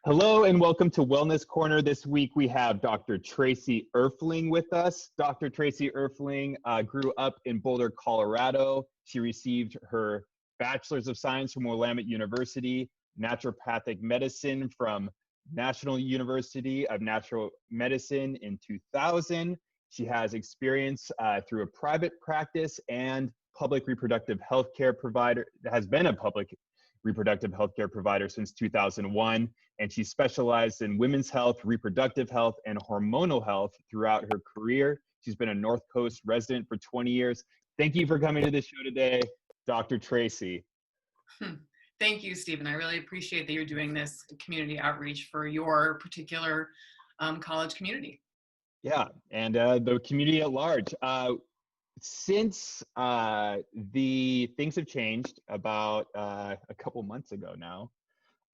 Hello and welcome to Wellness Corner. This week we have Dr. Tracy Erfling with us. Dr. Tracy Erfling grew up in Boulder, Colorado. She received her Bachelor's of Science from Willamette University, Naturopathic Medicine from National University of Natural Medicine in 2000. She has experience through a private practice and public reproductive healthcare provider, has been a public reproductive healthcare provider since 2001, and she specialized in women's health, reproductive health, and hormonal health throughout her career. She's been a North Coast resident for 20 years. Thank you for coming to the show today, Dr. Tracy. Thank you, Stephen. I really appreciate that you're doing this community outreach for your particular college community. Yeah, and the community at large. Since the things have changed about a couple months ago now,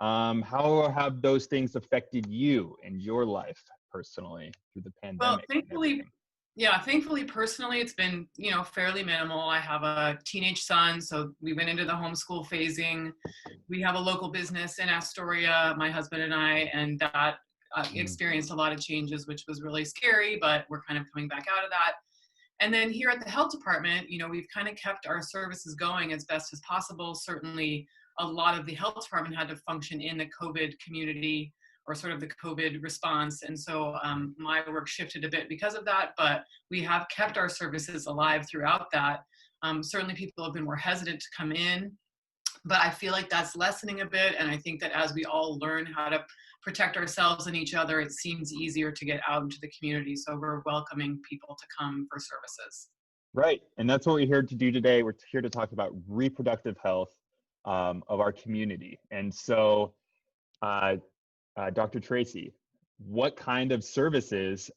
how have those things affected you and your life personally through the pandemic? Well, thankfully, personally, it's been, fairly minimal. I have a teenage son, so we went into the homeschool phasing. We have a local business in Astoria, my husband and I, and that experienced a lot of changes, which was really scary, but we're kind of coming back out of that. And then here at the health department, we've kind of kept our services going as best as possible. Certainly, a lot of the health department had to function in the COVID community or sort of the COVID response. And so my work shifted a bit because of that, but we have kept our services alive throughout that. Certainly people have been more hesitant to come in, but I feel like that's lessening a bit. And I think that as we all learn how to protect ourselves and each other, it seems easier to get out into the community. So we're welcoming people to come for services. Right, and that's what we're here to do today. We're here to talk about reproductive health of our community. And so, Dr. Tracy, what kind of services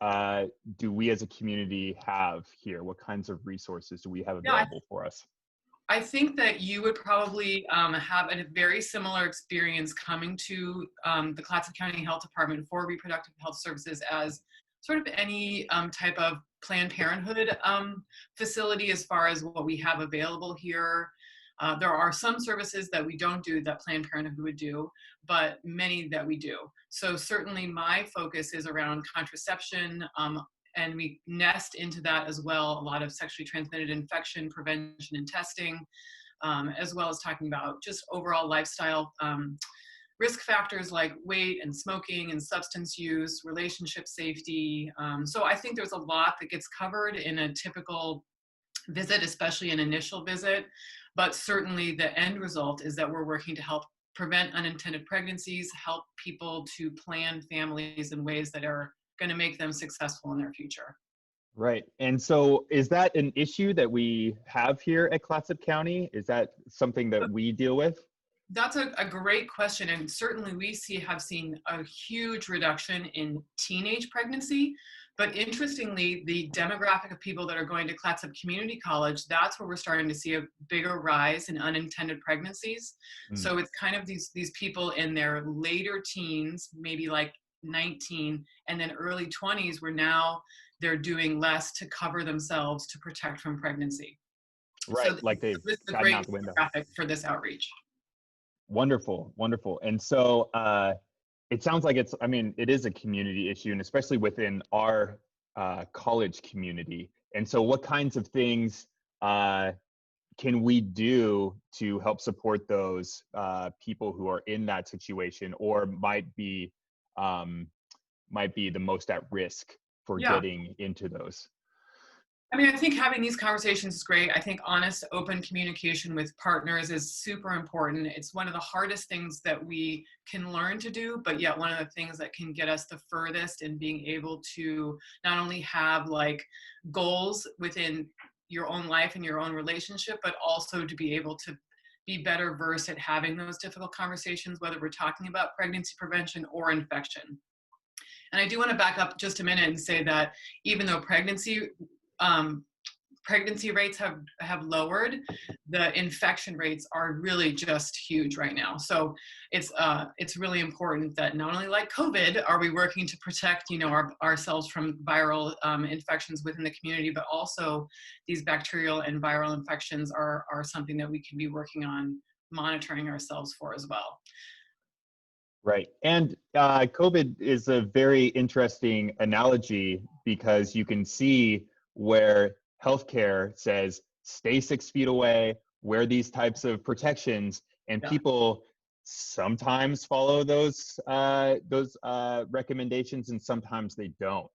do we as a community have here? What kinds of resources do we have available for us? I think that you would probably have a very similar experience coming to the Clatsop County Health Department for reproductive health services as sort of any type of Planned Parenthood facility as far as what we have available here. There are some services that we don't do that Planned Parenthood would do, but many that we do. So certainly my focus is around contraception, and we nest into that as well, a lot of sexually transmitted infection prevention and testing, as well as talking about just overall lifestyle risk factors like weight and smoking and substance use, relationship safety. So I think there's a lot that gets covered in a typical visit, especially an initial visit, but certainly the end result is that we're working to help prevent unintended pregnancies, help people to plan families in ways that are going to make them successful in their future. Right. And so is that an issue that we have here at Clatsop County? Is that something that we deal with? That's a great question. And certainly we have seen a huge reduction in teenage pregnancy. But interestingly, the demographic of people that are going to Clatsop Community College, that's where we're starting to see a bigger rise in unintended pregnancies. So it's kind of these people in their later teens, maybe like 19, and then early 20s, where now they're doing less to cover themselves to protect from pregnancy. Right, so like they've this is a gotten great out the window. demographic for this outreach. Wonderful, wonderful. And so it sounds like it is a community issue, and especially within our college community. And so what kinds of things can we do to help support those people who are in that situation or might be the most at risk for getting into those? I think having these conversations is great. I think honest, open communication with partners is super important. It's one of the hardest things that we can learn to do, but yet one of the things that can get us the furthest in being able to not only have like goals within your own life and your own relationship, but also to be able to be better versed at having those difficult conversations, whether we're talking about pregnancy prevention or infection. And I do want to back up just a minute and say that even though pregnancy rates have lowered, the infection rates are really just huge right now. So it's really important that not only like COVID are we working to protect ourselves from viral infections within the community, but also these bacterial and viral infections are something that we can be working on monitoring ourselves for as well. Right. And COVID is a very interesting analogy because you can see where healthcare says stay 6 feet away, wear these types of protections, and Yeah. people sometimes follow those recommendations and sometimes they don't.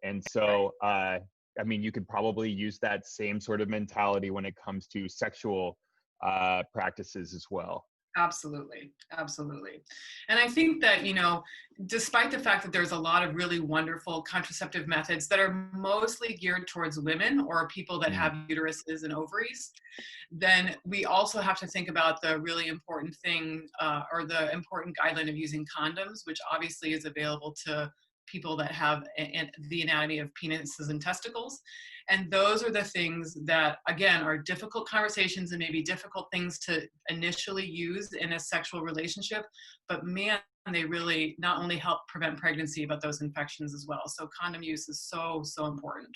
And Right. so, I mean, you could probably use that same sort of mentality when it comes to sexual practices as well. Absolutely. Absolutely. And I think that, despite the fact that there's a lot of really wonderful contraceptive methods that are mostly geared towards women or people that Mm. have uteruses and ovaries, then we also have to think about the really important thing or the important guideline of using condoms, which obviously is available to people that have the anatomy of penises and testicles. And those are the things that, again, are difficult conversations and maybe difficult things to initially use in a sexual relationship. But man, they really not only help prevent pregnancy, but those infections as well. So condom use is so, so important.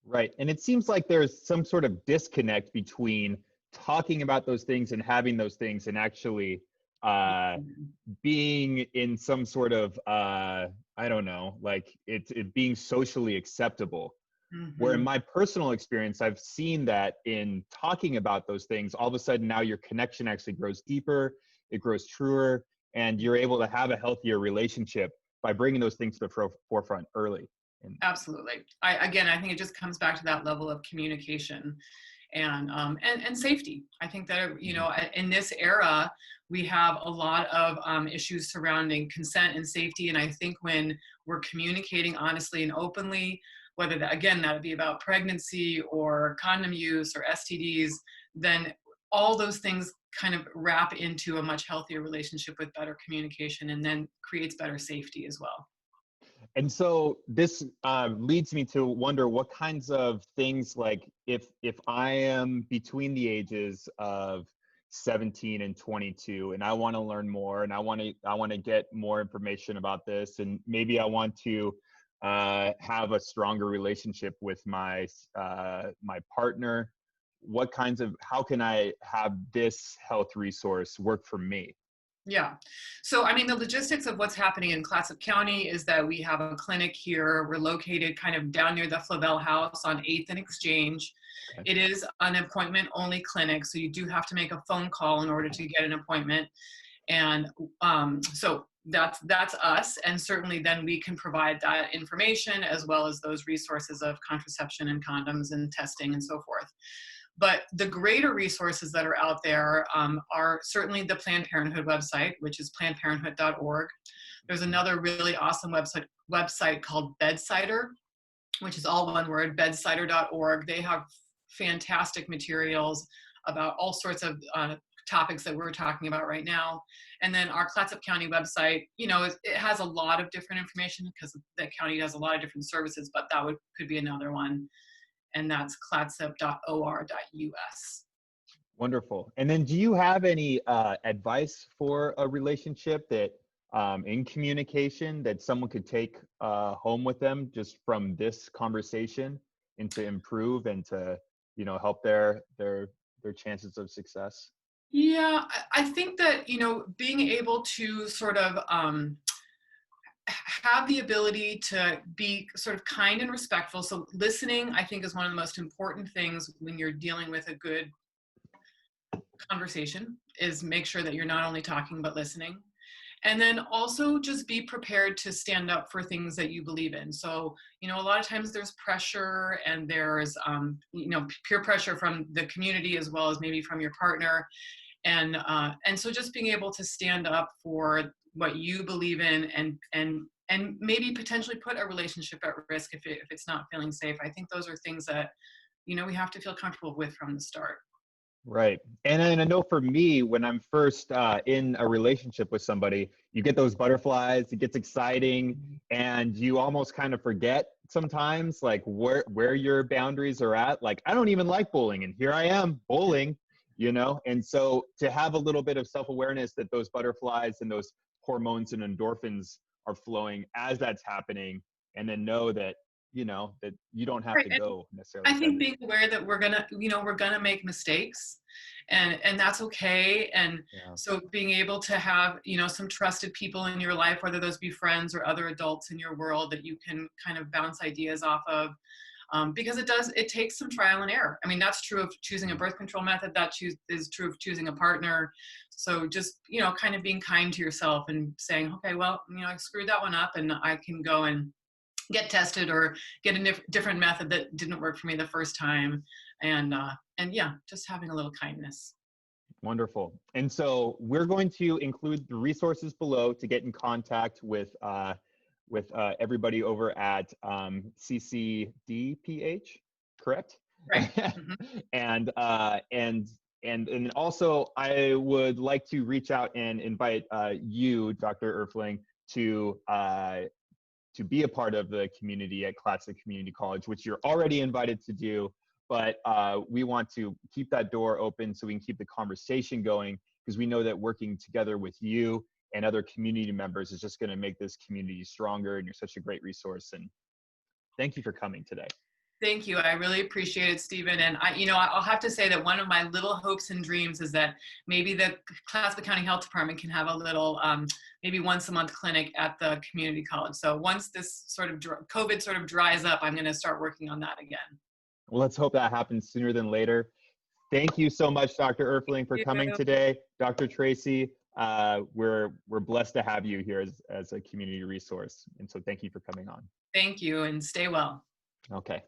Right. And it seems like there's some sort of disconnect between talking about those things and having those things and actually uh, being in some sort of, I don't know, like it being socially acceptable. Where in Mm-hmm. my personal experience, I've seen that in talking about those things, all of a sudden now your connection actually grows deeper, it grows truer, and you're able to have a healthier relationship by bringing those things to the forefront early. And Absolutely. I think it just comes back to that level of communication and safety. I think that in this era we have a lot of issues surrounding consent and safety, and I think when we're communicating honestly and openly, whether that again that would be about pregnancy or condom use or STDs, then all those things kind of wrap into a much healthier relationship with better communication, and then creates better safety as well. And so this leads me to wonder what kinds of things, like if I am between the ages of 17 and 22 and I want to learn more and I want to get more information about this, and maybe I want to have a stronger relationship with my partner, how can I have this health resource work for me? Yeah. So, I mean, the logistics of what's happening in Clatsop County is that we have a clinic here. We're located kind of down near the Flavel House on 8th and Exchange. Okay. It is an appointment only clinic, so you do have to make a phone call in order to get an appointment. And so that's us. And certainly then we can provide that information as well as those resources of contraception and condoms and testing and so forth. But the greater resources that are out there are certainly the Planned Parenthood website, which is plannedparenthood.org. There's another really awesome website called Bedsider, which is all one word, bedsider.org. They have fantastic materials about all sorts of topics that we're talking about right now. And then our Clatsop County website, it has a lot of different information because the county has a lot of different services, but that could be another one. And that's clatsop.or.us. Wonderful. And then do you have any advice for a relationship that in communication that someone could take home with them just from this conversation and to improve and to, help their chances of success? Yeah, I think that, being able to sort of have the ability to be sort of kind and respectful. So listening, I think, is one of the most important things when you're dealing with a good conversation, is make sure that you're not only talking but listening. And then also just be prepared to stand up for things that you believe in. So, a lot of times there's pressure and there's, peer pressure from the community as well as maybe from your partner. And so just being able to stand up for what you believe in and maybe potentially put a relationship at risk if it's not feeling safe. I think those are things that, we have to feel comfortable with from the start. Right. And I know for me, when I'm first in a relationship with somebody, you get those butterflies, it gets exciting, and you almost kind of forget sometimes like where your boundaries are at. Like, I don't even like bowling, and here I am bowling, And so to have a little bit of self-awareness that those butterflies and those hormones and endorphins are flowing as that's happening, and then know that you know, that you don't have Right. to And go necessarily. I think being aware that we're gonna make mistakes, and that's okay. And Yeah. so being able to have, some trusted people in your life, whether those be friends or other adults in your world that you can kind of bounce ideas off of, because it takes some trial and error. I mean, that's true of choosing a birth control method. That is true of choosing a partner. So just, kind of being kind to yourself and saying, okay, well, I screwed that one up, and I can go and get tested or get a different method that didn't work for me the first time. And yeah, just having a little kindness. Wonderful. And so we're going to include the resources below to get in contact with everybody over at CCDPH, correct? Right. Mm-hmm. And also I would like to reach out and invite you, Dr. Erfling, to be a part of the community at Clatsop Community College, which you're already invited to do. But we want to keep that door open so we can keep the conversation going, because we know that working together with you and other community members is just going to make this community stronger. And you're such a great resource. And thank you for coming today. Thank you. I really appreciate it, Stephen. And I'll have to say that one of my little hopes and dreams is that maybe the Clatsop County Health Department can have a little, maybe once a month clinic at the community college. So once this sort of COVID sort of dries up, I'm going to start working on that again. Well, let's hope that happens sooner than later. Thank you so much, Dr. Erfling, for coming today. Dr. Tracy, we're blessed to have you here as a community resource. And so thank you for coming on. Thank you, and stay well. Okay.